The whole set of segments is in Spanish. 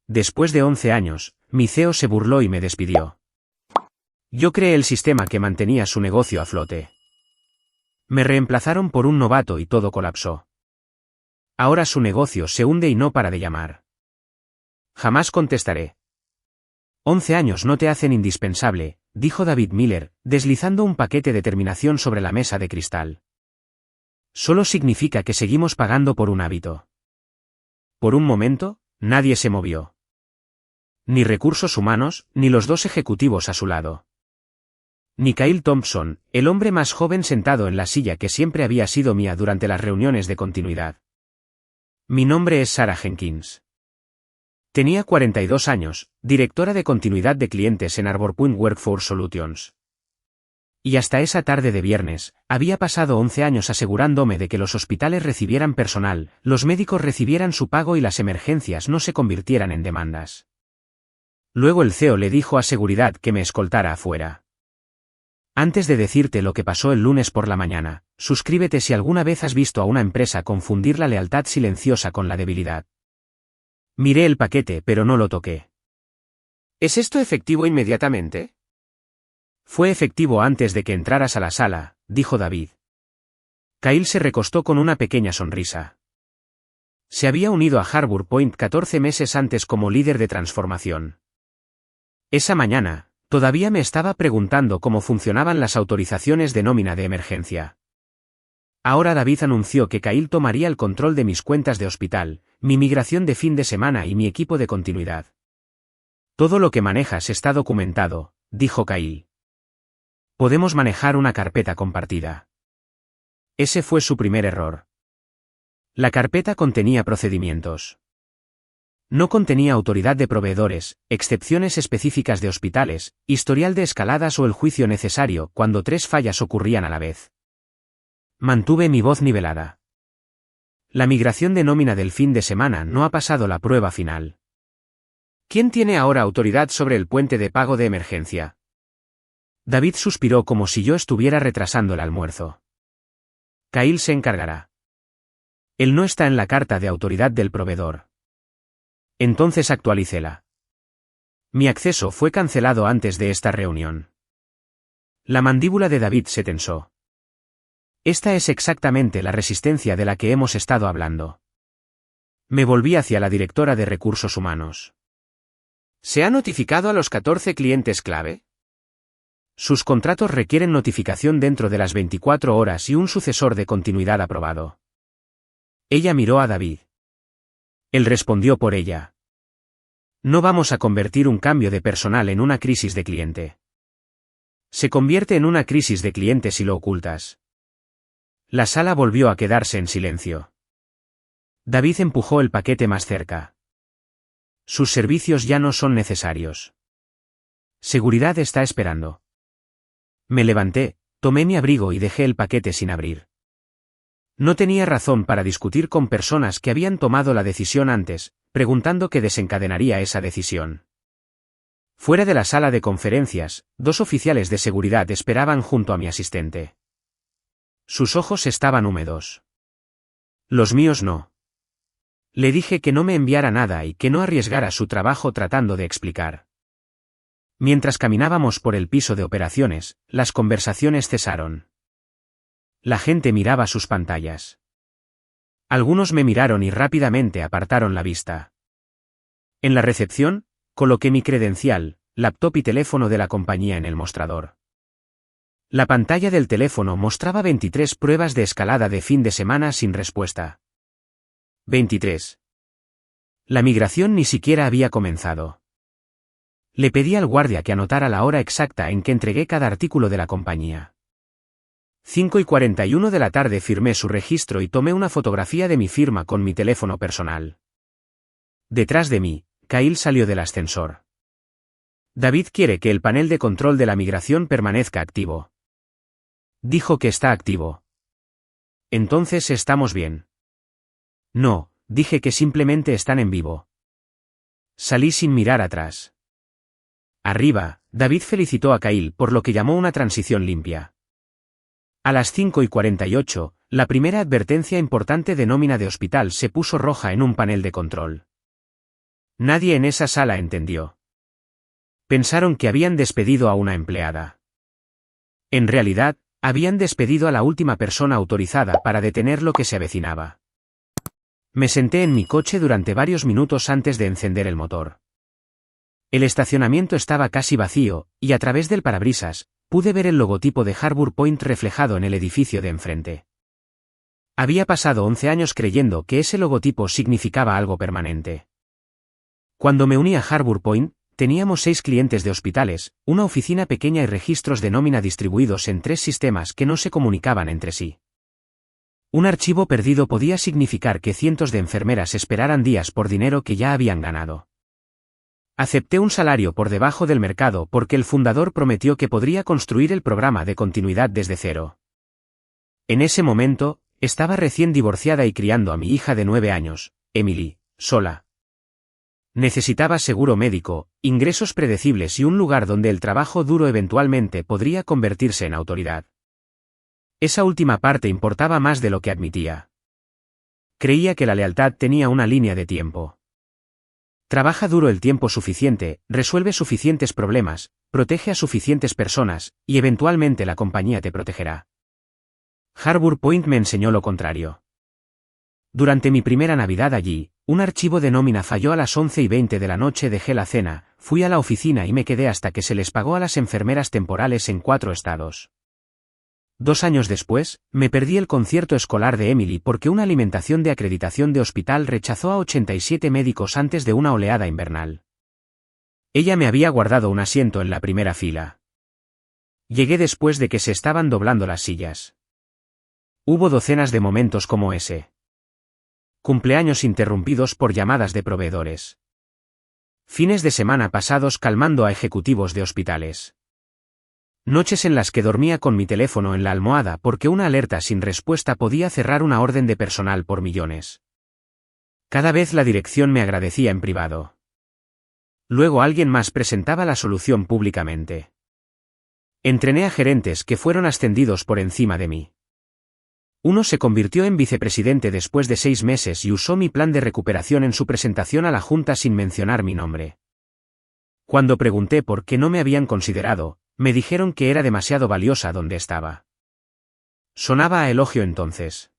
Después de 11 años, mi CEO se burló y me despidió. Yo creé el sistema que mantenía su negocio a flote. Me reemplazaron por un novato y todo colapsó. Ahora su negocio se hunde y no para de llamar. Jamás contestaré. 11 años no te hacen indispensable, dijo David Miller, deslizando un paquete de terminación sobre la mesa de cristal. Solo significa que seguimos pagando por un hábito. Por un momento, nadie se movió. Ni recursos humanos, ni los dos ejecutivos a su lado. Ni Kyle Thompson, el hombre más joven sentado en la silla que siempre había sido mía durante las reuniones de continuidad. Mi nombre es Sarah Jenkins. Tenía 42 años, directora de continuidad de clientes en Arbor Point Workforce Solutions. Y hasta esa tarde de viernes, había pasado 11 años asegurándome de que los hospitales recibieran personal, los médicos recibieran su pago y las emergencias no se convirtieran en demandas. Luego el CEO le dijo a seguridad que me escoltara afuera. Antes de decirte lo que pasó el lunes por la mañana, suscríbete si alguna vez has visto a una empresa confundir la lealtad silenciosa con la debilidad. Miré el paquete pero no lo toqué. ¿Es esto efectivo inmediatamente? Fue efectivo antes de que entraras a la sala, dijo David. Kyle se recostó con una pequeña sonrisa. Se había unido a Harbour Point 14 meses antes como líder de transformación. Esa mañana, todavía me estaba preguntando cómo funcionaban las autorizaciones de nómina de emergencia. Ahora David anunció que Kyle tomaría el control de mis cuentas de hospital, mi migración de fin de semana y mi equipo de continuidad. Todo lo que manejas está documentado, dijo Kyle. Podemos manejar una carpeta compartida. Ese fue su primer error. La carpeta contenía procedimientos. No contenía autoridad de proveedores, excepciones específicas de hospitales, historial de escaladas o el juicio necesario cuando 3 fallas ocurrían a la vez. Mantuve mi voz nivelada. La migración de nómina del fin de semana no ha pasado la prueba final. ¿Quién tiene ahora autoridad sobre el puente de pago de emergencia? David suspiró como si yo estuviera retrasando el almuerzo. Kyle se encargará. Él no está en la carta de autoridad del proveedor. Entonces actualícela. Mi acceso fue cancelado antes de esta reunión. La mandíbula de David se tensó. Esta es exactamente la resistencia de la que hemos estado hablando. Me volví hacia la directora de recursos humanos. ¿Se ha notificado a los 14 clientes clave? Sus contratos requieren notificación dentro de las 24 horas y un sucesor de continuidad aprobado. Ella miró a David. Él respondió por ella. No vamos a convertir un cambio de personal en una crisis de cliente. Se convierte en una crisis de cliente si lo ocultas. La sala volvió a quedarse en silencio. David empujó el paquete más cerca. Sus servicios ya no son necesarios. Seguridad está esperando. Me levanté, tomé mi abrigo y dejé el paquete sin abrir. No tenía razón para discutir con personas que habían tomado la decisión antes, preguntando qué desencadenaría esa decisión. Fuera de la sala de conferencias, 2 oficiales de seguridad esperaban junto a mi asistente. Sus ojos estaban húmedos. Los míos no. Le dije que no me enviara nada y que no arriesgara su trabajo tratando de explicar. Mientras caminábamos por el piso de operaciones, las conversaciones cesaron. La gente miraba sus pantallas. Algunos me miraron y rápidamente apartaron la vista. En la recepción, coloqué mi credencial, laptop y teléfono de la compañía en el mostrador. La pantalla del teléfono mostraba 23 pruebas de escalada de fin de semana sin respuesta. 23. La migración ni siquiera había comenzado. Le pedí al guardia que anotara la hora exacta en que entregué cada artículo de la compañía. 5:41 de la tarde firmé su registro y tomé una fotografía de mi firma con mi teléfono personal. Detrás de mí, Kyle salió del ascensor. David quiere que el panel de control de la migración permanezca activo. Dijo que está activo. Entonces estamos bien. No, dije que simplemente están en vivo. Salí sin mirar atrás. Arriba, David felicitó a Kyle por lo que llamó una transición limpia. A las 5:48, la primera advertencia importante de nómina de hospital se puso roja en un panel de control. Nadie en esa sala entendió. Pensaron que habían despedido a una empleada. En realidad, habían despedido a la última persona autorizada para detener lo que se avecinaba. Me senté en mi coche durante varios minutos antes de encender el motor. El estacionamiento estaba casi vacío, y a través del parabrisas, pude ver el logotipo de Harbour Point reflejado en el edificio de enfrente. Había pasado 11 años creyendo que ese logotipo significaba algo permanente. Cuando me uní a Harbour Point, teníamos 6 clientes de hospitales, una oficina pequeña y registros de nómina distribuidos en 3 sistemas que no se comunicaban entre sí. Un archivo perdido podía significar que cientos de enfermeras esperaran días por dinero que ya habían ganado. Acepté un salario por debajo del mercado porque el fundador prometió que podría construir el programa de continuidad desde cero. En ese momento, estaba recién divorciada y criando a mi hija de 9 años, Emily, sola. Necesitaba seguro médico, ingresos predecibles y un lugar donde el trabajo duro eventualmente podría convertirse en autoridad. Esa última parte importaba más de lo que admitía. Creía que la lealtad tenía una línea de tiempo. Trabaja duro el tiempo suficiente, resuelve suficientes problemas, protege a suficientes personas, y eventualmente la compañía te protegerá. Harbour Point me enseñó lo contrario. Durante mi primera Navidad allí, un archivo de nómina falló a las 11:20 de la noche. Dejé la cena, fui a la oficina y me quedé hasta que se les pagó a las enfermeras temporales en 4 estados. 2 años después, me perdí el concierto escolar de Emily porque una alimentación de acreditación de hospital rechazó a 87 médicos antes de una oleada invernal. Ella me había guardado un asiento en la primera fila. Llegué después de que se estaban doblando las sillas. Hubo docenas de momentos como ese. Cumpleaños interrumpidos por llamadas de proveedores. Fines de semana pasados calmando a ejecutivos de hospitales. Noches en las que dormía con mi teléfono en la almohada porque una alerta sin respuesta podía cerrar una orden de personal por millones. Cada vez la dirección me agradecía en privado. Luego alguien más presentaba la solución públicamente. Entrené a gerentes que fueron ascendidos por encima de mí. Uno se convirtió en vicepresidente después de 6 meses y usó mi plan de recuperación en su presentación a la junta sin mencionar mi nombre. Cuando pregunté por qué no me habían considerado, me dijeron que era demasiado valiosa donde estaba. Sonaba a elogio entonces.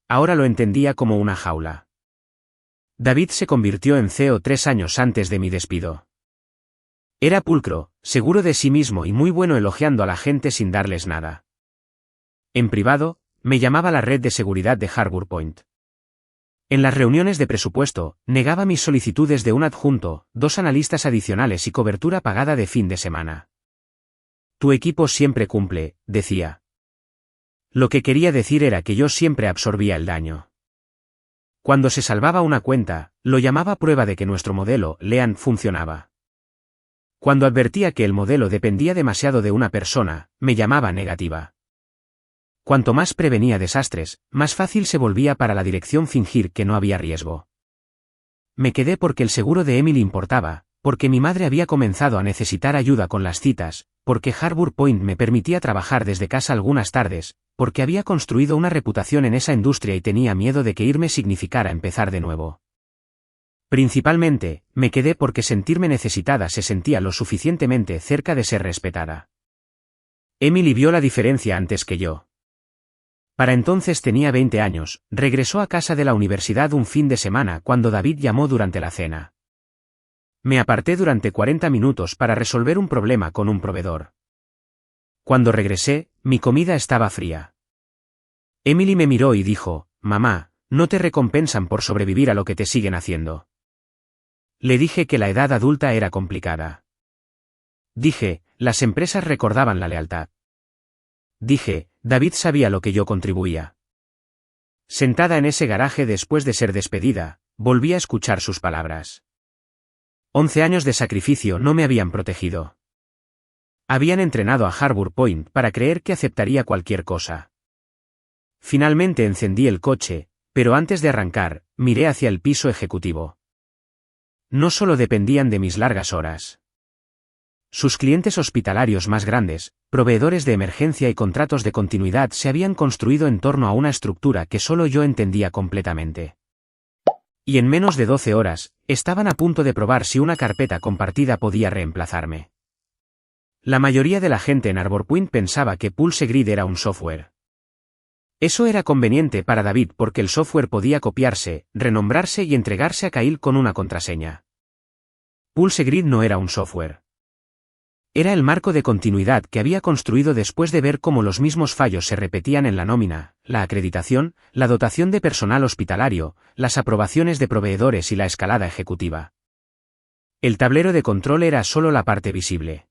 Ahora lo entendía como una jaula. David se convirtió en CEO 3 años antes de mi despido. Era pulcro, seguro de sí mismo y muy bueno elogiando a la gente sin darles nada. En privado, me llamaba la red de seguridad de Harbour Point. En las reuniones de presupuesto, negaba mis solicitudes de un adjunto, 2 analistas adicionales y cobertura pagada de fin de semana. Tu equipo siempre cumple, decía. Lo que quería decir era que yo siempre absorbía el daño. Cuando se salvaba una cuenta, lo llamaba prueba de que nuestro modelo, Lean, funcionaba. Cuando advertía que el modelo dependía demasiado de una persona, me llamaba negativa. Cuanto más prevenía desastres, más fácil se volvía para la dirección fingir que no había riesgo. Me quedé porque el seguro de Emily importaba, porque mi madre había comenzado a necesitar ayuda con las citas, porque Harbour Point me permitía trabajar desde casa algunas tardes, porque había construido una reputación en esa industria y tenía miedo de que irme significara empezar de nuevo. Principalmente, me quedé porque sentirme necesitada se sentía lo suficientemente cerca de ser respetada. Emily vio la diferencia antes que yo. Para entonces tenía 20 años, regresó a casa de la universidad un fin de semana cuando David llamó durante la cena. Me aparté durante 40 minutos para resolver un problema con un proveedor. Cuando regresé, mi comida estaba fría. Emily me miró y dijo, «Mamá, no te recompensan por sobrevivir a lo que te siguen haciendo». Le dije que la edad adulta era complicada. Dije, las empresas recordaban la lealtad. Dije, David sabía lo que yo contribuía. Sentada en ese garaje después de ser despedida, volví a escuchar sus palabras. 11 años de sacrificio no me habían protegido. Habían entrenado a Harbour Point para creer que aceptaría cualquier cosa. Finalmente encendí el coche, pero antes de arrancar, miré hacia el piso ejecutivo. No solo dependían de mis largas horas. Sus clientes hospitalarios más grandes, proveedores de emergencia y contratos de continuidad se habían construido en torno a una estructura que solo yo entendía completamente. Y en menos de 12 horas, Estaban a punto de probar si una carpeta compartida podía reemplazarme. La mayoría de la gente en Arbor Point pensaba que PulseGrid era un software. Eso era conveniente para David porque el software podía copiarse, renombrarse y entregarse a Kyle con una contraseña. PulseGrid no era un software. Era el marco de continuidad que había construido después de ver cómo los mismos fallos se repetían en la nómina, la acreditación, la dotación de personal hospitalario, las aprobaciones de proveedores y la escalada ejecutiva. El tablero de control era solo la parte visible.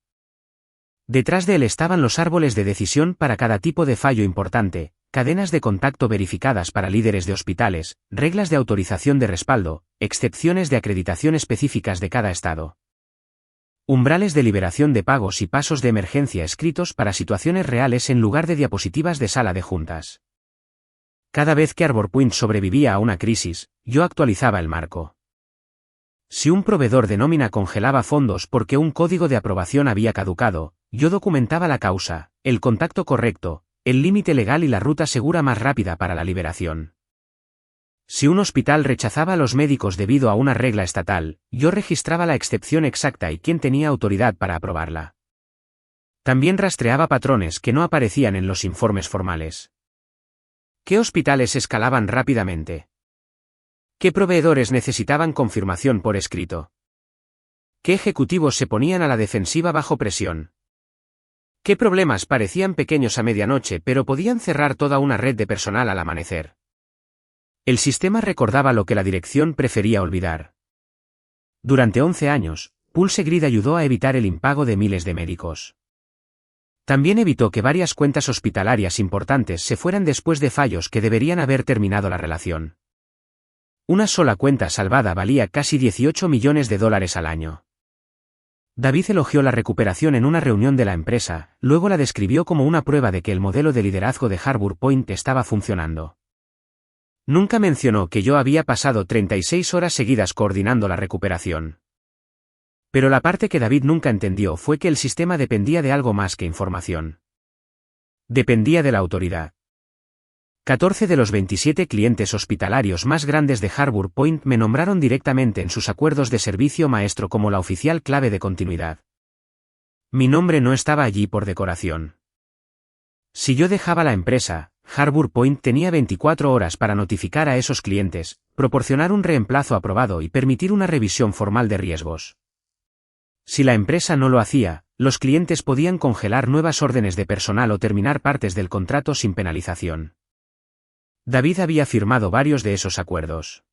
Detrás de él estaban los árboles de decisión para cada tipo de fallo importante, cadenas de contacto verificadas para líderes de hospitales, reglas de autorización de respaldo, excepciones de acreditación específicas de cada estado. Umbrales de liberación de pagos y pasos de emergencia escritos para situaciones reales en lugar de diapositivas de sala de juntas. Cada vez que Arbor Point sobrevivía a una crisis, yo actualizaba el marco. Si un proveedor de nómina congelaba fondos porque un código de aprobación había caducado, yo documentaba la causa, el contacto correcto, el límite legal y la ruta segura más rápida para la liberación. Si un hospital rechazaba a los médicos debido a una regla estatal, yo registraba la excepción exacta y quién tenía autoridad para aprobarla. También rastreaba patrones que no aparecían en los informes formales. ¿Qué hospitales escalaban rápidamente? ¿Qué proveedores necesitaban confirmación por escrito? ¿Qué ejecutivos se ponían a la defensiva bajo presión? ¿Qué problemas parecían pequeños a medianoche pero podían cerrar toda una red de personal al amanecer? El sistema recordaba lo que la dirección prefería olvidar. Durante 11 años, PulseGrid ayudó a evitar el impago de miles de médicos. También evitó que varias cuentas hospitalarias importantes se fueran después de fallos que deberían haber terminado la relación. Una sola cuenta salvada valía casi $18 millones al año. David elogió la recuperación en una reunión de la empresa, luego la describió como una prueba de que el modelo de liderazgo de Arbor Point estaba funcionando. Nunca mencionó que yo había pasado 36 horas seguidas coordinando la recuperación. Pero la parte que David nunca entendió fue que el sistema dependía de algo más que información. Dependía de la autoridad. 14 de los 27 clientes hospitalarios más grandes de Arbor Point me nombraron directamente en sus acuerdos de servicio maestro como la oficial clave de continuidad. Mi nombre no estaba allí por decoración. Si yo dejaba la empresa, Arbor Point tenía 24 horas para notificar a esos clientes, proporcionar un reemplazo aprobado y permitir una revisión formal de riesgos. Si la empresa no lo hacía, los clientes podían congelar nuevas órdenes de personal o terminar partes del contrato sin penalización. David había firmado varios de esos acuerdos.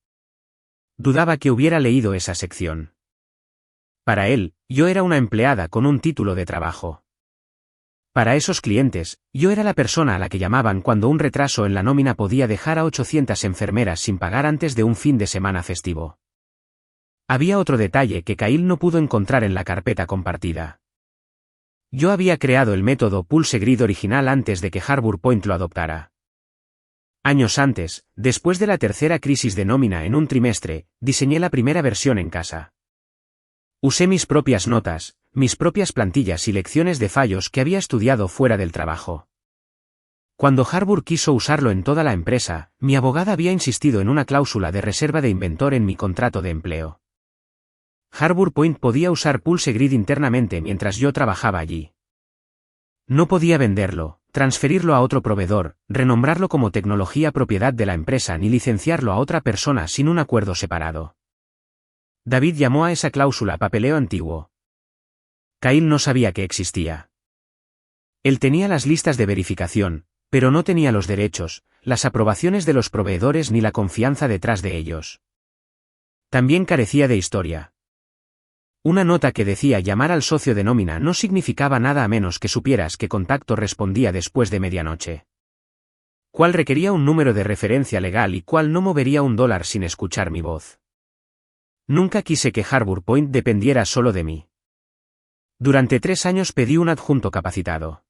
Dudaba que hubiera leído esa sección. Para él, yo era una empleada con un título de trabajo. Para esos clientes, yo era la persona a la que llamaban cuando un retraso en la nómina podía dejar a 800 enfermeras sin pagar antes de un fin de semana festivo. Había otro detalle que Kyle no pudo encontrar en la carpeta compartida. Yo había creado el método PulseGrid original antes de que Arbor Point lo adoptara. Años antes, después de la tercera crisis de nómina en un trimestre, diseñé la primera versión en casa. Usé mis propias notas, mis propias plantillas y lecciones de fallos que había estudiado fuera del trabajo. Cuando Arbor quiso usarlo en toda la empresa, mi abogada había insistido en una cláusula de reserva de inventor en mi contrato de empleo. Arbor Point podía usar PulseGrid internamente mientras yo trabajaba allí. No podía venderlo, transferirlo a otro proveedor, renombrarlo como tecnología propiedad de la empresa ni licenciarlo a otra persona sin un acuerdo separado. David llamó a esa cláusula papeleo antiguo. Kyle no sabía que existía. Él tenía las listas de verificación, pero no tenía los derechos, las aprobaciones de los proveedores ni la confianza detrás de ellos. También carecía de historia. Una nota que decía llamar al socio de nómina no significaba nada a menos que supieras qué contacto respondía después de medianoche. Cuál requería un número de referencia legal y cuál no movería $1 sin escuchar mi voz. Nunca quise que Arbor Point dependiera solo de mí. Durante 3 años pedí un adjunto capacitado.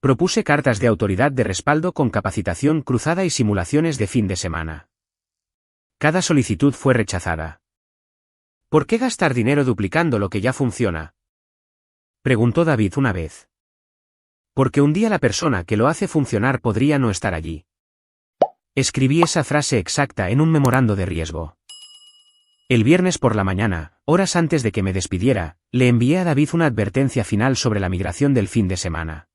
Propuse cartas de autoridad de respaldo con capacitación cruzada y simulaciones de fin de semana. Cada solicitud fue rechazada. ¿Por qué gastar dinero duplicando lo que ya funciona?, preguntó David una vez. Porque un día la persona que lo hace funcionar podría no estar allí. Escribí esa frase exacta en un memorando de riesgo. El viernes por la mañana, horas antes de que me despidiera, le envié a David una advertencia final sobre la migración del fin de semana.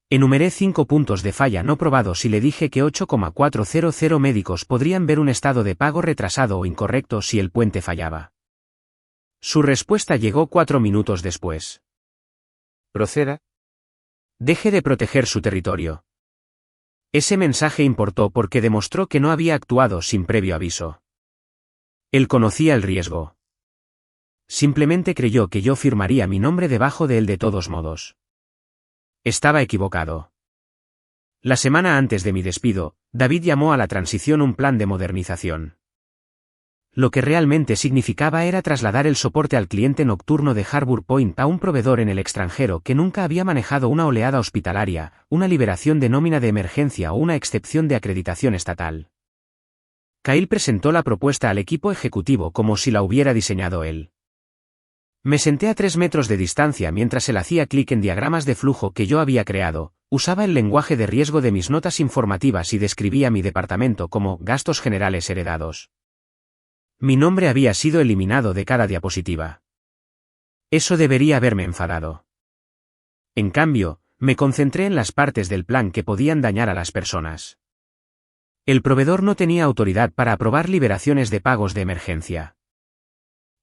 Enumeré 5 puntos de falla no probados y le dije que 8,400 médicos podrían ver un estado de pago retrasado o incorrecto si el puente fallaba. Su respuesta llegó 4 minutos después. Proceda. Deje de proteger su territorio. Ese mensaje importó porque demostró que no había actuado sin previo aviso. Él conocía el riesgo. Simplemente creyó que yo firmaría mi nombre debajo de él de todos modos. Estaba equivocado. La semana antes de mi despido, David llamó a la transición un plan de modernización. Lo que realmente significaba era trasladar el soporte al cliente nocturno de Harbour Point a un proveedor en el extranjero que nunca había manejado una oleada hospitalaria, una liberación de nómina de emergencia o una excepción de acreditación estatal. Kyle presentó la propuesta al equipo ejecutivo como si la hubiera diseñado él. Me senté a 3 metros de distancia mientras él hacía clic en diagramas de flujo que yo había creado, usaba el lenguaje de riesgo de mis notas informativas y describía mi departamento como gastos generales heredados. Mi nombre había sido eliminado de cada diapositiva. Eso debería haberme enfadado. En cambio, me concentré en las partes del plan que podían dañar a las personas. El proveedor no tenía autoridad para aprobar liberaciones de pagos de emergencia.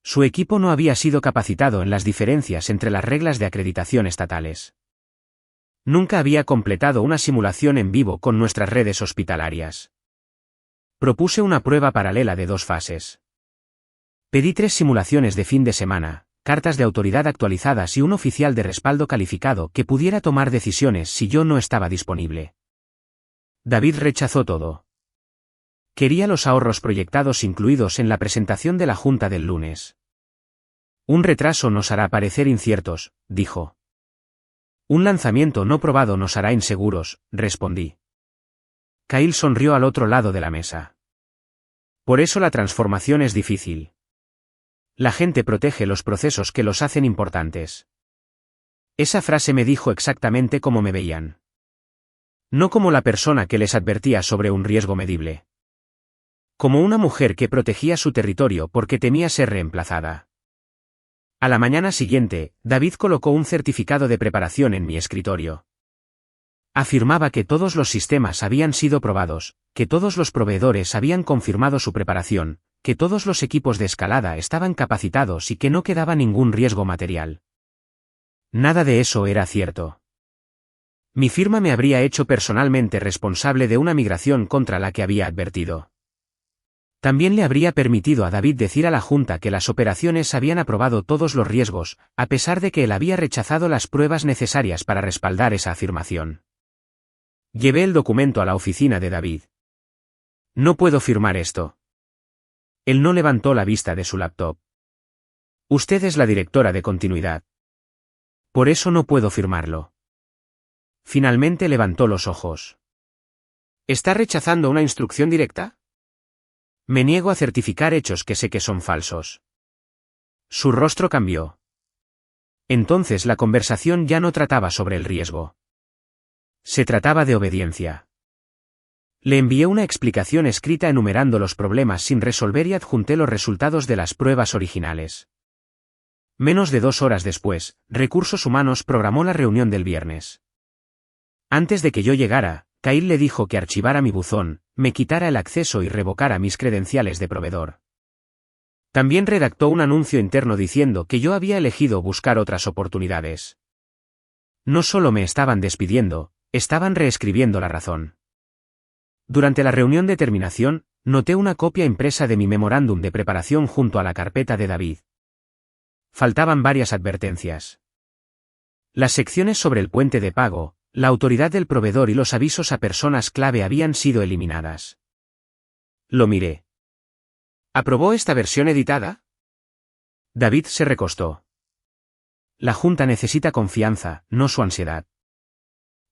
Su equipo no había sido capacitado en las diferencias entre las reglas de acreditación estatales. Nunca había completado una simulación en vivo con nuestras redes hospitalarias. Propuse una prueba paralela de 2 fases. Pedí 3 simulaciones de fin de semana, cartas de autoridad actualizadas y un oficial de respaldo calificado que pudiera tomar decisiones si yo no estaba disponible. David rechazó todo. Quería los ahorros proyectados incluidos en la presentación de la junta del lunes. Un retraso nos hará parecer inciertos, dijo. Un lanzamiento no probado nos hará inseguros, respondí. Kyle sonrió al otro lado de la mesa. Por eso la transformación es difícil. La gente protege los procesos que los hacen importantes. Esa frase me dijo exactamente cómo me veían. No como la persona que les advertía sobre un riesgo medible. Como una mujer que protegía su territorio porque temía ser reemplazada. A la mañana siguiente, David colocó un certificado de preparación en mi escritorio. Afirmaba que todos los sistemas habían sido probados, que todos los proveedores habían confirmado su preparación, que todos los equipos de escalada estaban capacitados y que no quedaba ningún riesgo material. Nada de eso era cierto. Mi firma me habría hecho personalmente responsable de una migración contra la que había advertido. También le habría permitido a David decir a la Junta que las operaciones habían aprobado todos los riesgos, a pesar de que él había rechazado las pruebas necesarias para respaldar esa afirmación. Llevé el documento a la oficina de David. No puedo firmar esto. Él no levantó la vista de su laptop. Usted es la directora de continuidad. Por eso no puedo firmarlo. Finalmente levantó los ojos. ¿Está rechazando una instrucción directa? Me niego a certificar hechos que sé que son falsos. Su rostro cambió. Entonces la conversación ya no trataba sobre el riesgo. Se trataba de obediencia. Le envié una explicación escrita enumerando los problemas sin resolver y adjunté los resultados de las pruebas originales. Menos de 2 horas después, Recursos Humanos programó la reunión del viernes. Antes de que yo llegara, Kyle le dijo que archivara mi buzón, me quitara el acceso y revocara mis credenciales de proveedor. También redactó un anuncio interno diciendo que yo había elegido buscar otras oportunidades. No solo me estaban despidiendo, estaban reescribiendo la razón. Durante la reunión de terminación, noté una copia impresa de mi memorándum de preparación junto a la carpeta de David. Faltaban varias advertencias. Las secciones sobre el puente de pago, la autoridad del proveedor y los avisos a personas clave habían sido eliminadas. Lo miré. ¿Aprobó esta versión editada? David se recostó. La Junta necesita confianza, no su ansiedad.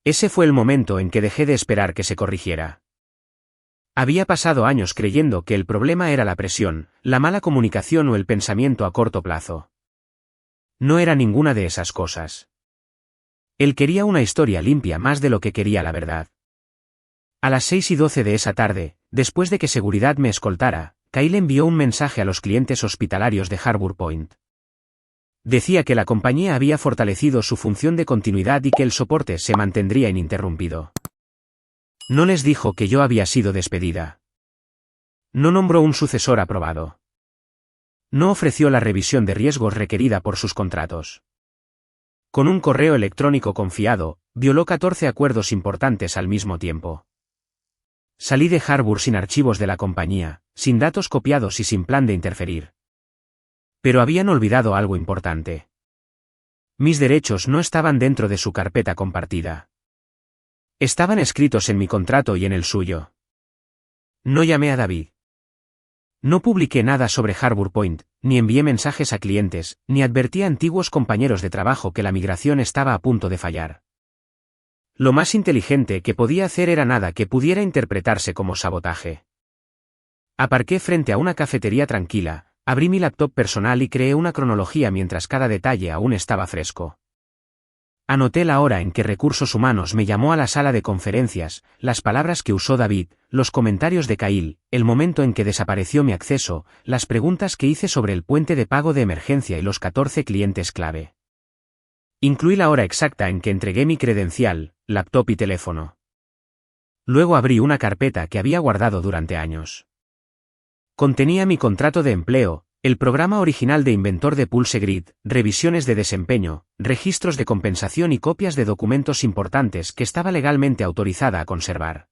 Ese fue el momento en que dejé de esperar que se corrigiera. Había pasado años creyendo que el problema era la presión, la mala comunicación o el pensamiento a corto plazo. No era ninguna de esas cosas. Él quería una historia limpia más de lo que quería la verdad. A las 6:12 de esa tarde, después de que seguridad me escoltara, Kyle envió un mensaje a los clientes hospitalarios de Harbour Point. Decía que la compañía había fortalecido su función de continuidad y que el soporte se mantendría ininterrumpido. No les dijo que yo había sido despedida. No nombró un sucesor aprobado. No ofreció la revisión de riesgos requerida por sus contratos. Con un correo electrónico confiado, violó 14 acuerdos importantes al mismo tiempo. Salí de Harbour sin archivos de la compañía, sin datos copiados y sin plan de interferir. Pero habían olvidado algo importante. Mis derechos no estaban dentro de su carpeta compartida. Estaban escritos en mi contrato y en el suyo. No llamé a David. No publiqué nada sobre Harbour Point, ni envié mensajes a clientes, ni advertí a antiguos compañeros de trabajo que la migración estaba a punto de fallar. Lo más inteligente que podía hacer era nada que pudiera interpretarse como sabotaje. Aparqué frente a una cafetería tranquila, abrí mi laptop personal y creé una cronología mientras cada detalle aún estaba fresco. Anoté la hora en que Recursos Humanos me llamó a la sala de conferencias, las palabras que usó David, los comentarios de Kyle, el momento en que desapareció mi acceso, las preguntas que hice sobre el puente de pago de emergencia y los 14 clientes clave. Incluí la hora exacta en que entregué mi credencial, laptop y teléfono. Luego abrí una carpeta que había guardado durante años. Contenía mi contrato de empleo, el programa original de inventor de Pulse Grid, revisiones de desempeño, registros de compensación y copias de documentos importantes que estaba legalmente autorizada a conservar.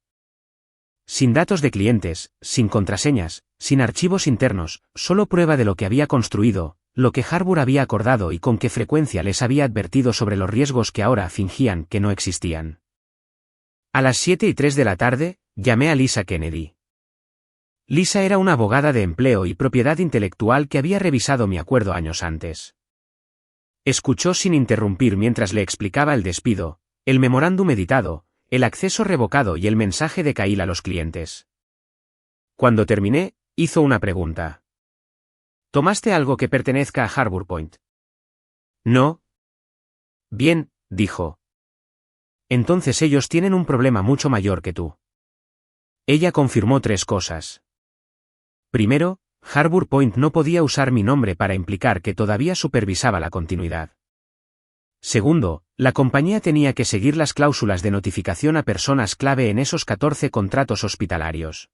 Sin datos de clientes, sin contraseñas, sin archivos internos, solo prueba de lo que había construido, lo que Harbour había acordado y con qué frecuencia les había advertido sobre los riesgos que ahora fingían que no existían. A las 7:03 de la tarde, llamé a Lisa Kennedy. Lisa era una abogada de empleo y propiedad intelectual que había revisado mi acuerdo años antes. Escuchó sin interrumpir mientras le explicaba el despido, el memorándum editado, el acceso revocado y el mensaje de Kyle a los clientes. Cuando terminé, hizo una pregunta. ¿Tomaste algo que pertenezca a Harbour Point? No. Bien, dijo. Entonces ellos tienen un problema mucho mayor que tú. Ella confirmó 3 cosas. Primero, Harbour Point no podía usar mi nombre para implicar que todavía supervisaba la continuidad. Segundo, la compañía tenía que seguir las cláusulas de notificación a personas clave en esos 14 contratos hospitalarios.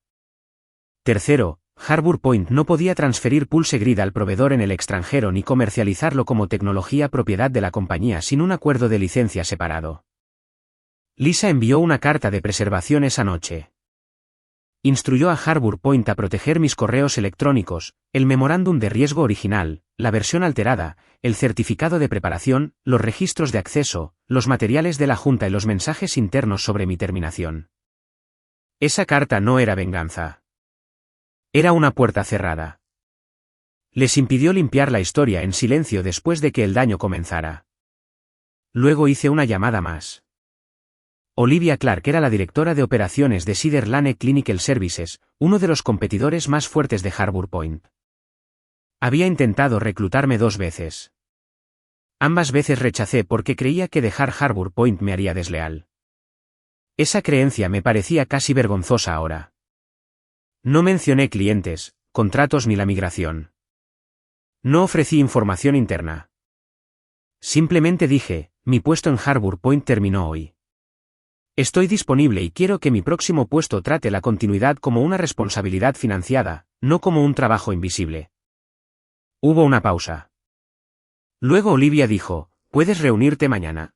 Tercero, Harbour Point no podía transferir Pulse Grid al proveedor en el extranjero ni comercializarlo como tecnología propiedad de la compañía sin un acuerdo de licencia separado. Lisa envió una carta de preservación esa noche. Instruyó a Harbour Point a proteger mis correos electrónicos, el memorándum de riesgo original, la versión alterada, el certificado de preparación, los registros de acceso, los materiales de la junta y los mensajes internos sobre mi terminación. Esa carta no era venganza. Era una puerta cerrada. Les impidió limpiar la historia en silencio después de que el daño comenzara. Luego hice una llamada más. Olivia Clark era la directora de operaciones de Cedar Lane Clinical Services, uno de los competidores más fuertes de Harbour Point. Había intentado reclutarme 2 veces. Ambas veces rechacé porque creía que dejar Harbour Point me haría desleal. Esa creencia me parecía casi vergonzosa ahora. No mencioné clientes, contratos ni la migración. No ofrecí información interna. Simplemente dije, mi puesto en Harbour Point terminó hoy. Estoy disponible y quiero que mi próximo puesto trate la continuidad como una responsabilidad financiada, no como un trabajo invisible. Hubo una pausa. Luego Olivia dijo, ¿puedes reunirte mañana?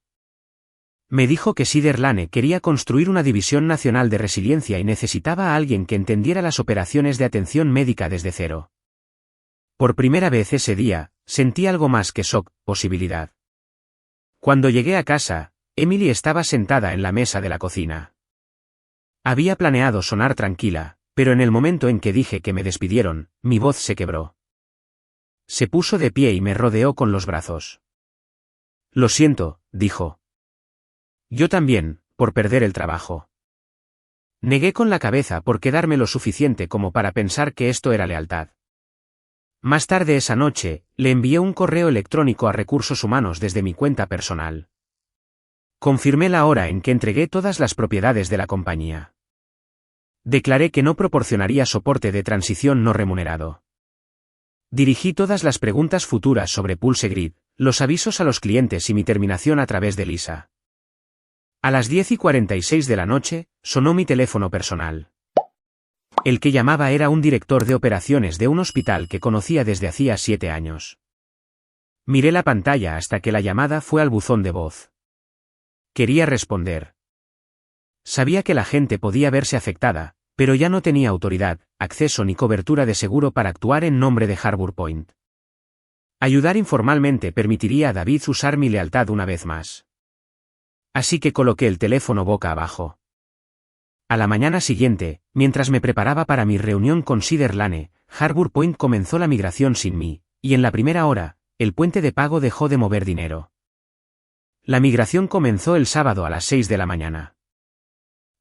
Me dijo que Cedar Lane quería construir una división nacional de resiliencia y necesitaba a alguien que entendiera las operaciones de atención médica desde cero. Por primera vez ese día, sentí algo más que shock, posibilidad. Cuando llegué a casa, Emily estaba sentada en la mesa de la cocina. Había planeado sonar tranquila, pero en el momento en que dije que me despidieron, mi voz se quebró. Se puso de pie y me rodeó con los brazos. Lo siento, dijo. Yo también, por perder el trabajo. Negué con la cabeza por quedarme lo suficiente como para pensar que esto era lealtad. Más tarde esa noche, le envié un correo electrónico a Recursos Humanos desde mi cuenta personal. Confirmé la hora en que entregué todas las propiedades de la compañía. Declaré que no proporcionaría soporte de transición no remunerado. Dirigí todas las preguntas futuras sobre PulseGrid, los avisos a los clientes y mi terminación a través de Lisa. A las 10:46 de la noche, sonó mi teléfono personal. El que llamaba era un director de operaciones de un hospital que conocía desde hacía 7 años. Miré la pantalla hasta que la llamada fue al buzón de voz. Quería responder. Sabía que la gente podía verse afectada, pero ya no tenía autoridad, acceso ni cobertura de seguro para actuar en nombre de Harbour Point. Ayudar informalmente permitiría a David usar mi lealtad una vez más. Así que coloqué el teléfono boca abajo. A la mañana siguiente, mientras me preparaba para mi reunión con Cedar Lane, Harbour Point comenzó la migración sin mí, y en la primera hora, el puente de pago dejó de mover dinero. La migración comenzó el sábado a las 6 de la mañana.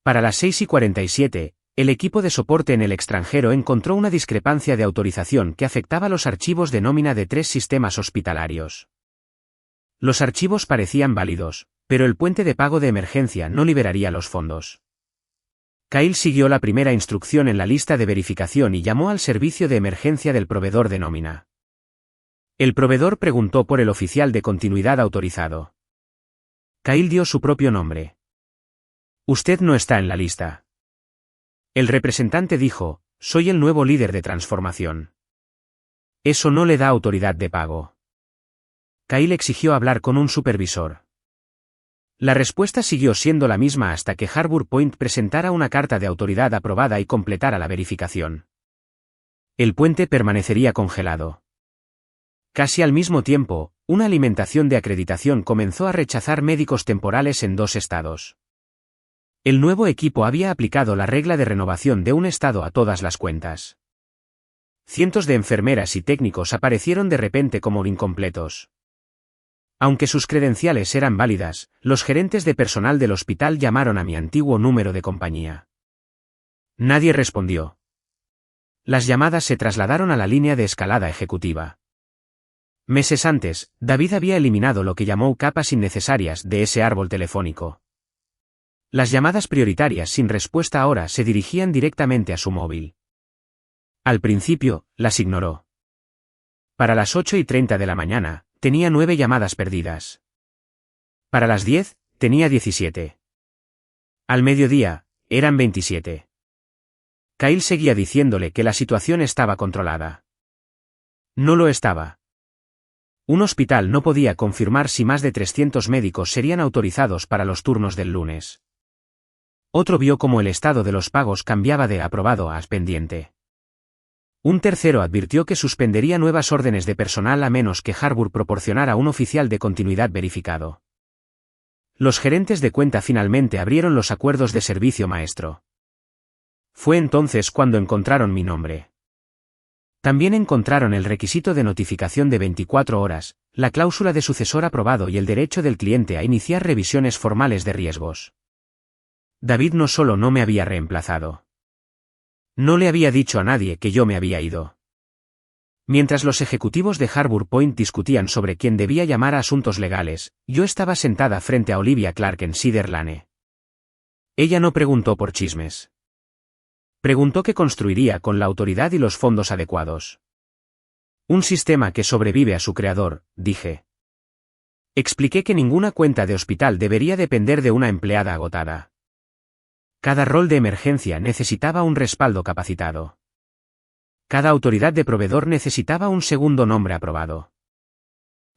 Para las 6:47, el equipo de soporte en el extranjero encontró una discrepancia de autorización que afectaba los archivos de nómina de 3 sistemas hospitalarios. Los archivos parecían válidos, pero el puente de pago de emergencia no liberaría los fondos. Kyle siguió la primera instrucción en la lista de verificación y llamó al servicio de emergencia del proveedor de nómina. El proveedor preguntó por el oficial de continuidad autorizado. Kyle dio su propio nombre. Usted no está en la lista. El representante dijo, soy el nuevo líder de transformación. Eso no le da autoridad de pago. Kyle exigió hablar con un supervisor. La respuesta siguió siendo la misma hasta que Harbour Point presentara una carta de autoridad aprobada y completara la verificación. El puente permanecería congelado. Casi al mismo tiempo, una alimentación de acreditación comenzó a rechazar médicos temporales en 2 estados. El nuevo equipo había aplicado la regla de renovación de un estado a todas las cuentas. Cientos de enfermeras y técnicos aparecieron de repente como incompletos. Aunque sus credenciales eran válidas, los gerentes de personal del hospital llamaron a mi antiguo número de compañía. Nadie respondió. Las llamadas se trasladaron a la línea de escalada ejecutiva. Meses antes, David había eliminado lo que llamó capas innecesarias de ese árbol telefónico. Las llamadas prioritarias sin respuesta ahora se dirigían directamente a su móvil. Al principio, las ignoró. Para las 8:30 de la mañana, tenía 9 llamadas perdidas. Para las 10, tenía 17. Al mediodía, eran 27. Kyle seguía diciéndole que la situación estaba controlada. No lo estaba. Un hospital no podía confirmar si más de 300 médicos serían autorizados para los turnos del lunes. Otro vio cómo el estado de los pagos cambiaba de aprobado a pendiente. Un tercero advirtió que suspendería nuevas órdenes de personal a menos que Harbour proporcionara un oficial de continuidad verificado. Los gerentes de cuenta finalmente abrieron los acuerdos de servicio maestro. Fue entonces cuando encontraron mi nombre. También encontraron el requisito de notificación de 24 horas, la cláusula de sucesor aprobado y el derecho del cliente a iniciar revisiones formales de riesgos. David no solo no me había reemplazado. No le había dicho a nadie que yo me había ido. Mientras los ejecutivos de Harbour Point discutían sobre quién debía llamar a asuntos legales, yo estaba sentada frente a Olivia Clark en Cedar Lane. Ella no preguntó por chismes. Preguntó qué construiría con la autoridad y los fondos adecuados. Un sistema que sobrevive a su creador, dije. Expliqué que ninguna cuenta de hospital debería depender de una empleada agotada. Cada rol de emergencia necesitaba un respaldo capacitado. Cada autoridad de proveedor necesitaba un segundo nombre aprobado.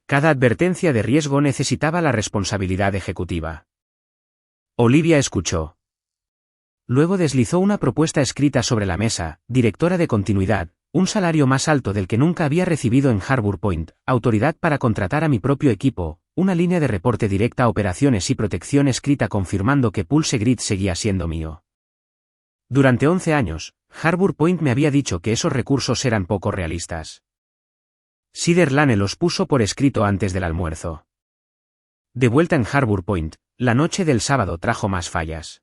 Cada advertencia de riesgo necesitaba la responsabilidad ejecutiva. Olivia escuchó. Luego deslizó una propuesta escrita sobre la mesa, directora de continuidad, un salario más alto del que nunca había recibido en Harbour Point, autoridad para contratar a mi propio equipo, una línea de reporte directa a operaciones y protección escrita confirmando que PulseGrid seguía siendo mío. Durante 11 años, Harbour Point me había dicho que esos recursos eran poco realistas. Cedar Lane los puso por escrito antes del almuerzo. De vuelta en Harbour Point, la noche del sábado trajo más fallas.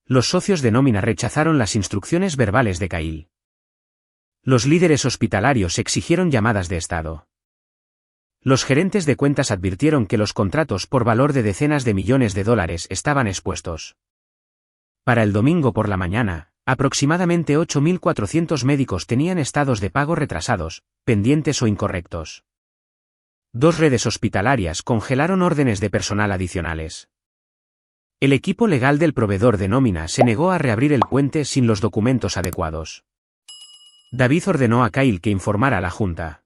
Los socios de nómina rechazaron las instrucciones verbales de Kyle. Los líderes hospitalarios exigieron llamadas de estado. Los gerentes de cuentas advirtieron que los contratos por valor de decenas de millones de dólares estaban expuestos. Para el domingo por la mañana, aproximadamente 8.400 médicos tenían estados de pago retrasados, pendientes o incorrectos. 2 redes hospitalarias congelaron órdenes de personal adicionales. El equipo legal del proveedor de nómina se negó a reabrir el puente sin los documentos adecuados. David ordenó a Kyle que informara a la junta.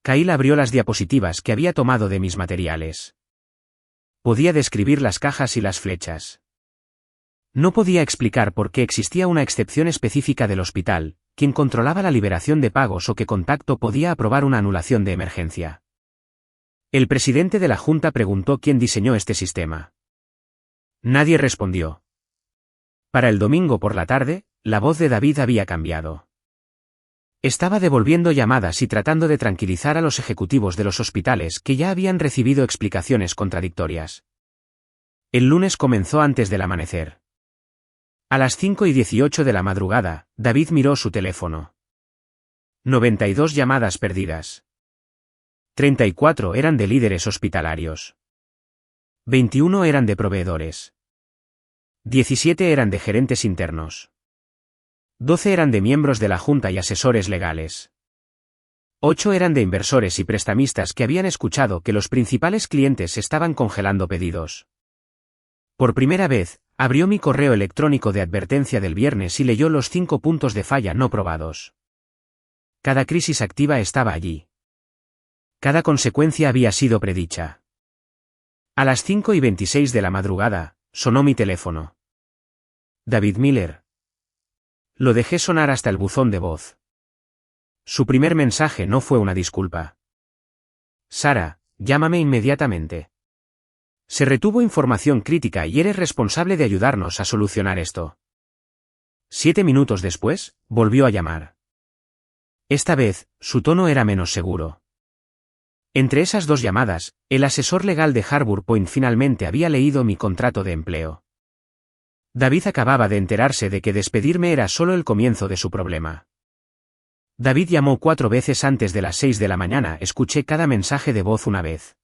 Kyle abrió las diapositivas que había tomado de mis materiales. Podía describir las cajas y las flechas. No podía explicar por qué existía una excepción específica del hospital, quien controlaba la liberación de pagos o qué contacto podía aprobar una anulación de emergencia. El presidente de la junta preguntó quién diseñó este sistema. Nadie respondió. Para el domingo por la tarde, la voz de David había cambiado. Estaba devolviendo llamadas y tratando de tranquilizar a los ejecutivos de los hospitales que ya habían recibido explicaciones contradictorias. El lunes comenzó antes del amanecer. A las 5:18 de la madrugada, David miró su teléfono. 92 llamadas perdidas. 34 eran de líderes hospitalarios. 21 eran de proveedores. 17 eran de gerentes internos. 12 eran de miembros de la junta y asesores legales. 8 eran de inversores y prestamistas que habían escuchado que los principales clientes estaban congelando pedidos. Por primera vez, abrió mi correo electrónico de advertencia del viernes y leyó los 5 puntos de falla no probados. Cada crisis activa estaba allí. Cada consecuencia había sido predicha. A las 5:26 de la madrugada, sonó mi teléfono. David Miller. Lo dejé sonar hasta el buzón de voz. Su primer mensaje no fue una disculpa. Sara, llámame inmediatamente. Se retuvo información crítica y eres responsable de ayudarnos a solucionar esto. 7 minutos después, volvió a llamar. Esta vez, su tono era menos seguro. Entre esas 2 llamadas, el asesor legal de Harbour Point finalmente había leído mi contrato de empleo. David acababa de enterarse de que despedirme era solo el comienzo de su problema. David llamó 4 veces antes de las 6 de la mañana, escuché cada mensaje de voz una vez.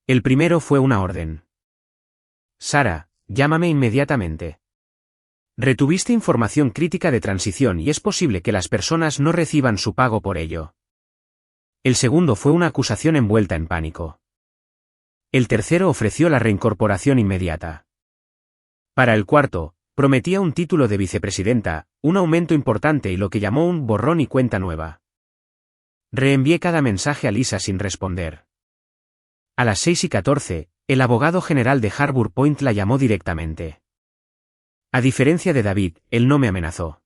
El primero fue una orden. Sara, llámame inmediatamente. Retuviste información crítica de transición y es posible que las personas no reciban su pago por ello. El segundo fue una acusación envuelta en pánico. El tercero ofreció la reincorporación inmediata. Para el cuarto, prometía un título de vicepresidenta, un aumento importante y lo que llamó un borrón y cuenta nueva. Reenvié cada mensaje a Lisa sin responder. A las 6:14, el abogado general de Harbour Point la llamó directamente. A diferencia de David, él no me amenazó.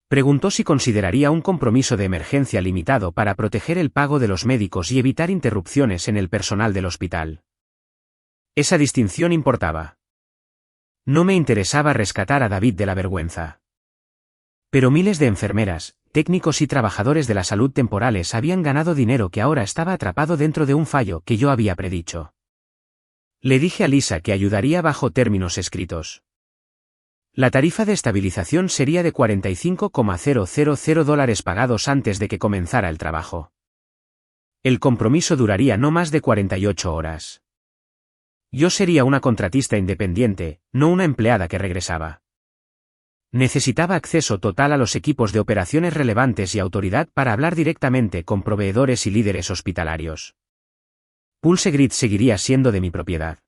Preguntó si consideraría un compromiso de emergencia limitado para proteger el pago de los médicos y evitar interrupciones en el personal del hospital. Esa distinción importaba. No me interesaba rescatar a David de la vergüenza. Pero miles de enfermeras, técnicos y trabajadores de la salud temporales habían ganado dinero que ahora estaba atrapado dentro de un fallo que yo había predicho. Le dije a Lisa que ayudaría bajo términos escritos. La tarifa de estabilización sería de $45,000 pagados antes de que comenzara el trabajo. El compromiso duraría no más de 48 horas. Yo sería una contratista independiente, no una empleada que regresaba. Necesitaba acceso total a los equipos de operaciones relevantes y autoridad para hablar directamente con proveedores y líderes hospitalarios. Pulse Grid seguiría siendo de mi propiedad.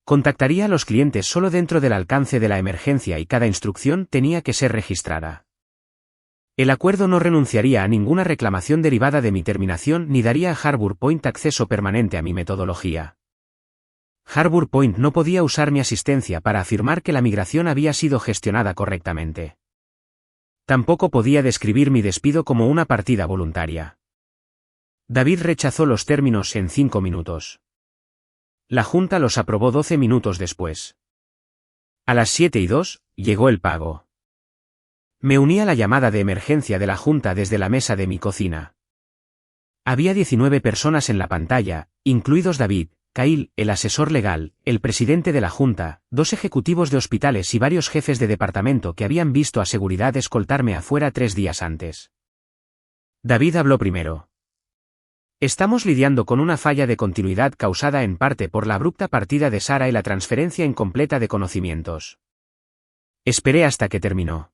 Contactaría a los clientes solo dentro del alcance de la emergencia y cada instrucción tenía que ser registrada. El acuerdo no renunciaría a ninguna reclamación derivada de mi terminación ni daría a Harbour Point acceso permanente a mi metodología. Harbour Point no podía usar mi asistencia para afirmar que la migración había sido gestionada correctamente. Tampoco podía describir mi despido como una partida voluntaria. David rechazó los términos en 5 minutos. La junta los aprobó 12 minutos después. A las 7:02, llegó el pago. Me uní a la llamada de emergencia de la junta desde la mesa de mi cocina. Había 19 personas en la pantalla, incluidos David, Kyle, el asesor legal, el presidente de la junta, 2 ejecutivos de hospitales y varios jefes de departamento que habían visto a seguridad escoltarme afuera 3 días antes. David habló primero. Estamos lidiando con una falla de continuidad causada en parte por la abrupta partida de Sara y la transferencia incompleta de conocimientos. Esperé hasta que terminó.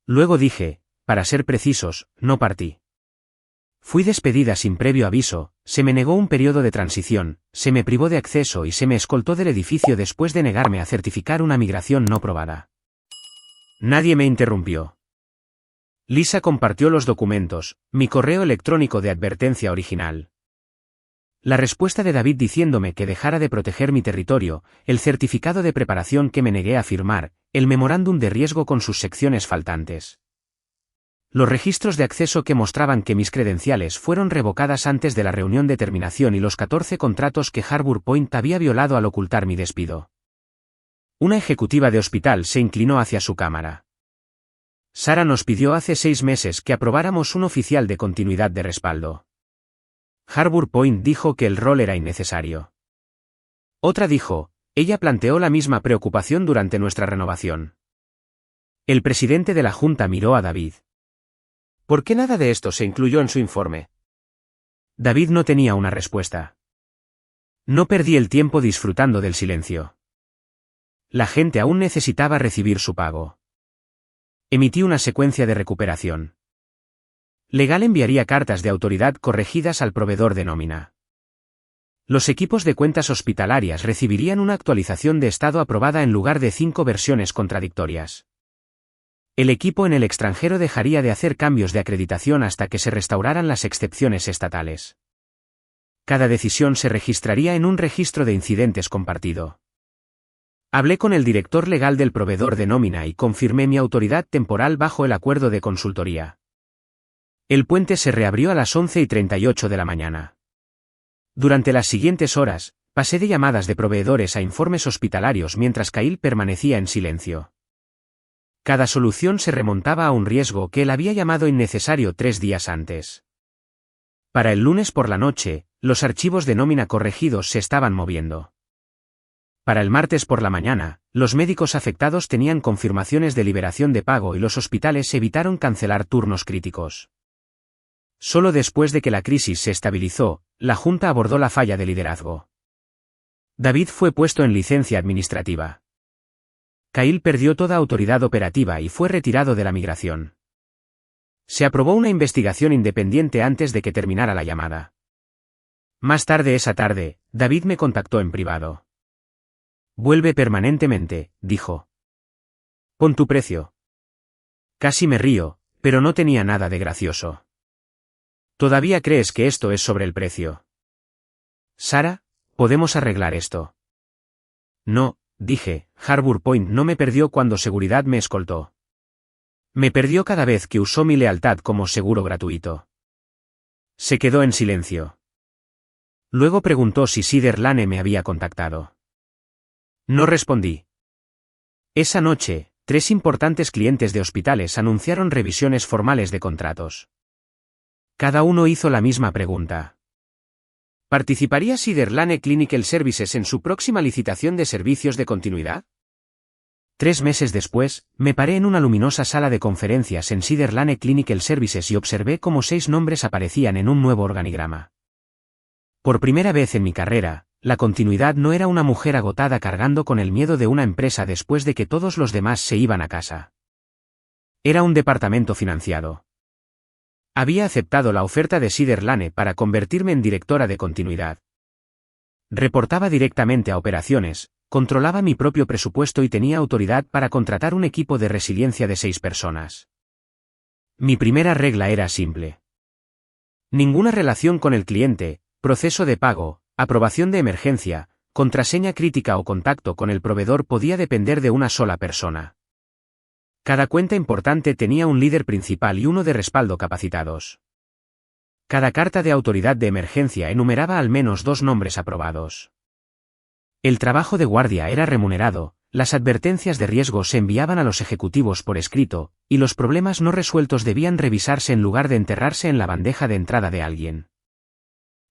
Luego dije, para ser precisos, no partí. Fui despedida sin previo aviso, se me negó un periodo de transición, se me privó de acceso y se me escoltó del edificio después de negarme a certificar una migración no probada. Nadie me interrumpió. Lisa compartió los documentos, mi correo electrónico de advertencia original. La respuesta de David diciéndome que dejara de proteger mi territorio, el certificado de preparación que me negué a firmar, el memorándum de riesgo con sus secciones faltantes. Los registros de acceso que mostraban que mis credenciales fueron revocadas antes de la reunión de terminación y los 14 contratos que Harbour Point había violado al ocultar mi despido. Una ejecutiva de hospital se inclinó hacia su cámara. Sara nos pidió hace 6 meses que aprobáramos un oficial de continuidad de respaldo. Harbour Point dijo que el rol era innecesario. Otra dijo, ella planteó la misma preocupación durante nuestra renovación. El presidente de la Junta miró a David. ¿Por qué nada de esto se incluyó en su informe? David no tenía una respuesta. No perdí el tiempo disfrutando del silencio. La gente aún necesitaba recibir su pago. Emití una secuencia de recuperación. Legal enviaría cartas de autoridad corregidas al proveedor de nómina. Los equipos de cuentas hospitalarias recibirían una actualización de estado aprobada en lugar de 5 versiones contradictorias. El equipo en el extranjero dejaría de hacer cambios de acreditación hasta que se restauraran las excepciones estatales. Cada decisión se registraría en un registro de incidentes compartido. Hablé con el director legal del proveedor de nómina y confirmé mi autoridad temporal bajo el acuerdo de consultoría. El puente se reabrió a las 11:38 de la mañana. Durante las siguientes horas, pasé de llamadas de proveedores a informes hospitalarios mientras Kyle permanecía en silencio. Cada solución se remontaba a un riesgo que él había llamado innecesario 3 días antes. Para el lunes por la noche, los archivos de nómina corregidos se estaban moviendo. Para el martes por la mañana, los médicos afectados tenían confirmaciones de liberación de pago y los hospitales evitaron cancelar turnos críticos. Solo después de que la crisis se estabilizó, la Junta abordó la falla de liderazgo. David fue puesto en licencia administrativa. Kyle perdió toda autoridad operativa y fue retirado de la migración. Se aprobó una investigación independiente antes de que terminara la llamada. Más tarde esa tarde, David me contactó en privado. Vuelve permanentemente, dijo. Pon tu precio. Casi me río, pero no tenía nada de gracioso. ¿Todavía crees que esto es sobre el precio? Sara, podemos arreglar esto. No, dije, Harbour Point no me perdió cuando seguridad me escoltó. Me perdió cada vez que usó mi lealtad como seguro gratuito. Se quedó en silencio. Luego preguntó si Cedar Lane me había contactado. No respondí. Esa noche, 3 importantes clientes de hospitales anunciaron revisiones formales de contratos. Cada uno hizo la misma pregunta. ¿Participaría Cedar Lane Clinical Services en su próxima licitación de servicios de continuidad? 3 meses después, me paré en una luminosa sala de conferencias en Cedar Lane Clinical Services y observé cómo 6 nombres aparecían en un nuevo organigrama. Por primera vez en mi carrera, la continuidad no era una mujer agotada cargando con el miedo de una empresa después de que todos los demás se iban a casa. Era un departamento financiado. Había aceptado la oferta de Cedar Lane para convertirme en directora de continuidad. Reportaba directamente a operaciones, controlaba mi propio presupuesto y tenía autoridad para contratar un equipo de resiliencia de 6 personas. Mi primera regla era simple. Ninguna relación con el cliente, proceso de pago, aprobación de emergencia, contraseña crítica o contacto con el proveedor podía depender de una sola persona. Cada cuenta importante tenía un líder principal y uno de respaldo capacitados. Cada carta de autoridad de emergencia enumeraba al menos 2 nombres aprobados. El trabajo de guardia era remunerado, las advertencias de riesgo se enviaban a los ejecutivos por escrito, y los problemas no resueltos debían revisarse en lugar de enterrarse en la bandeja de entrada de alguien.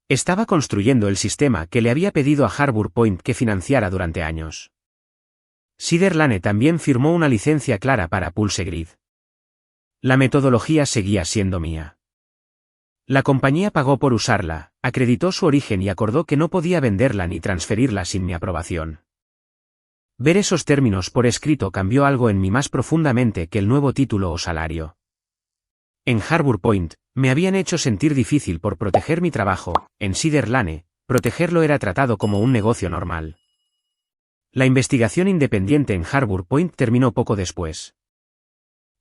Estaba construyendo el sistema que le había pedido a Harbour Point que financiara durante años. Cedar Lane también firmó una licencia clara para Pulse Grid. La metodología seguía siendo mía. La compañía pagó por usarla, acreditó su origen y acordó que no podía venderla ni transferirla sin mi aprobación. Ver esos términos por escrito cambió algo en mí más profundamente que el nuevo título o salario. En Harbour Point, me habían hecho sentir difícil por proteger mi trabajo, en Cedar Lane, protegerlo era tratado como un negocio normal. La investigación independiente en Harbour Point terminó poco después.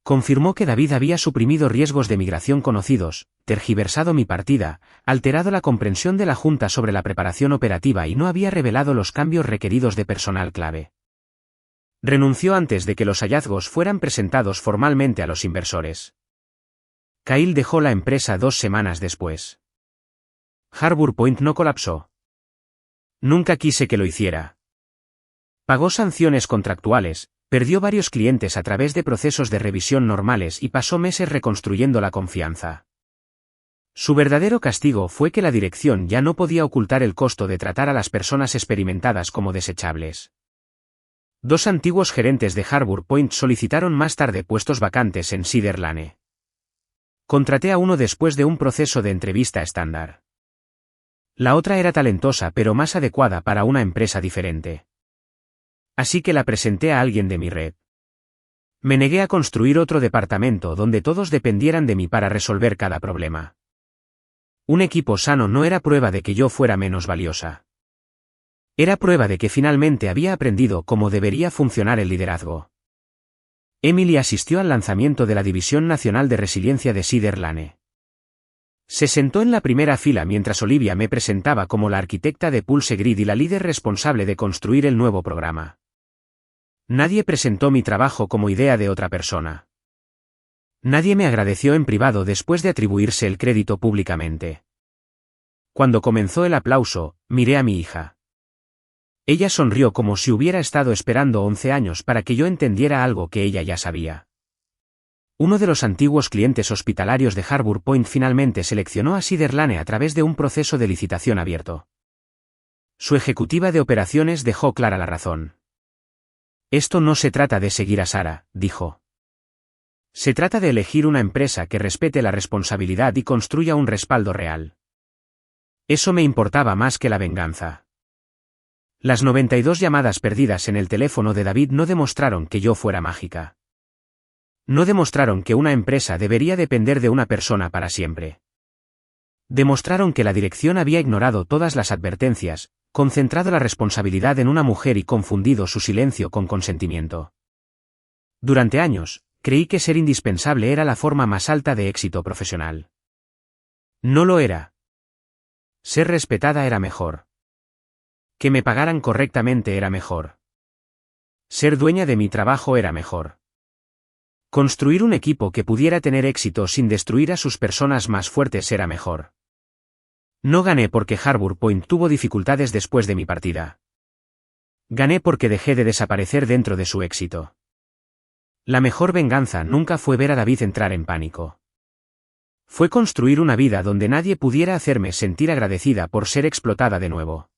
Confirmó que David había suprimido riesgos de migración conocidos, tergiversado mi partida, alterado la comprensión de la Junta sobre la preparación operativa y no había revelado los cambios requeridos de personal clave. Renunció antes de que los hallazgos fueran presentados formalmente a los inversores. Kyle dejó la empresa 2 semanas después. Harbour Point no colapsó. Nunca quise que lo hiciera. Pagó sanciones contractuales, perdió varios clientes a través de procesos de revisión normales y pasó meses reconstruyendo la confianza. Su verdadero castigo fue que la dirección ya no podía ocultar el costo de tratar a las personas experimentadas como desechables. 2 antiguos gerentes de Harbour Point solicitaron más tarde puestos vacantes en Cedar Lane. Contraté a uno después de un proceso de entrevista estándar. La otra era talentosa pero más adecuada para una empresa diferente. Así que la presenté a alguien de mi red. Me negué a construir otro departamento donde todos dependieran de mí para resolver cada problema. Un equipo sano no era prueba de que yo fuera menos valiosa. Era prueba de que finalmente había aprendido cómo debería funcionar el liderazgo. Emily asistió al lanzamiento de la División Nacional de Resiliencia de Cedar Lane. Se sentó en la primera fila mientras Olivia me presentaba como la arquitecta de Pulse Grid y la líder responsable de construir el nuevo programa. Nadie presentó mi trabajo como idea de otra persona. Nadie me agradeció en privado después de atribuirse el crédito públicamente. Cuando comenzó el aplauso, miré a mi hija. Ella sonrió como si hubiera estado esperando 11 años para que yo entendiera algo que ella ya sabía. Uno de los antiguos clientes hospitalarios de Harbour Point finalmente seleccionó a Cedar Lane a través de un proceso de licitación abierto. Su ejecutiva de operaciones dejó clara la razón. Esto no se trata de seguir a Sara, dijo. Se trata de elegir una empresa que respete la responsabilidad y construya un respaldo real. Eso me importaba más que la venganza. Las 92 llamadas perdidas en el teléfono de David no demostraron que yo fuera mágica. No demostraron que una empresa debería depender de una persona para siempre. Demostraron que la dirección había ignorado todas las advertencias, concentrado la responsabilidad en una mujer y confundido su silencio con consentimiento. Durante años, creí que ser indispensable era la forma más alta de éxito profesional. No lo era. Ser respetada era mejor. Que me pagaran correctamente era mejor. Ser dueña de mi trabajo era mejor. Construir un equipo que pudiera tener éxito sin destruir a sus personas más fuertes era mejor. No gané porque Harbour Point tuvo dificultades después de mi partida. Gané porque dejé de desaparecer dentro de su éxito. La mejor venganza nunca fue ver a David entrar en pánico. Fue construir una vida donde nadie pudiera hacerme sentir agradecida por ser explotada de nuevo.